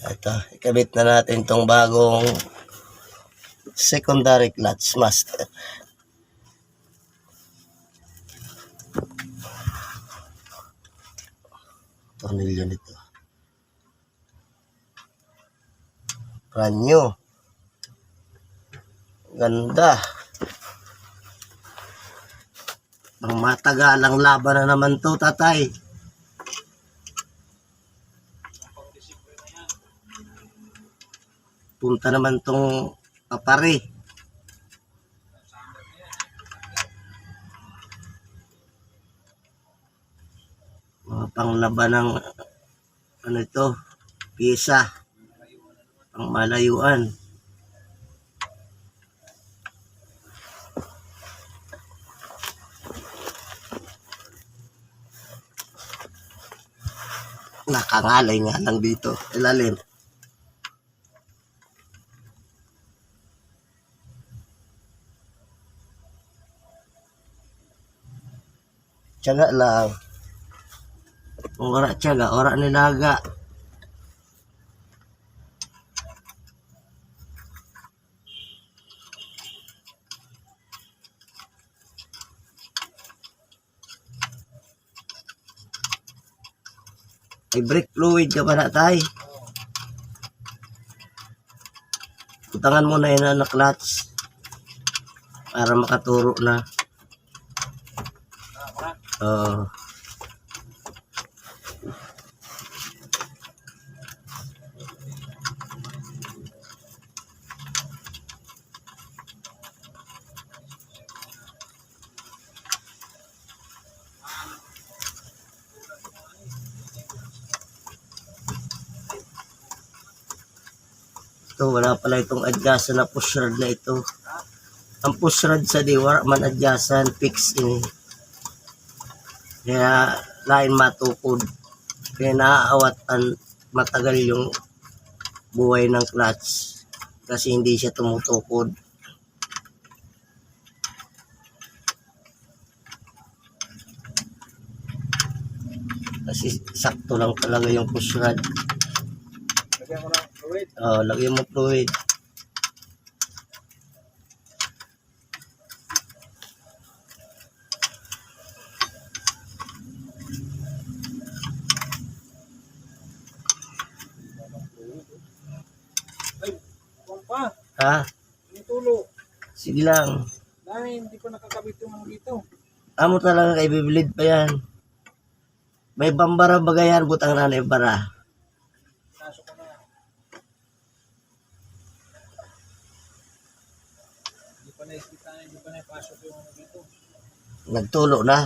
Ito, ikabit na natin tong bagong secondary clutch master. Tornilyo nito. Brand new. Ganda. Ang matagalang laban na naman to, tatay. Punta naman tong papari. Mga panglaban ng ano ito, piyesa. Pang malayuan. Nakangalay nga lang dito, ilalim. Tiyaga lang. Kung ora tiyaga, ora nilaga. Ay brake fluid ka pa na tay. Putangan mo na yun na clutch para makaturo na. Ito, wala pala itong adjustan na push rod na ito. Ang push rod sa diwar man adjustan, fix ini. Kaya lain matukod. Kaya naaawatan matagal yung buhay ng clutch kasi hindi siya tumutukod. Kasi sakto lang talaga yung push rod. Lagyan ko ng fluid. Lagyan mo fluid. Ay, huwag pa. Ha? Tulo. Sige lang. Dahil hindi pa nakakabit yung ano dito. Amo talaga kay bibilid pa yan. May bambara bagayan, butang na na bara. Pasok ko na. Hindi pa naipasok yung ano dito. Nagtulo na.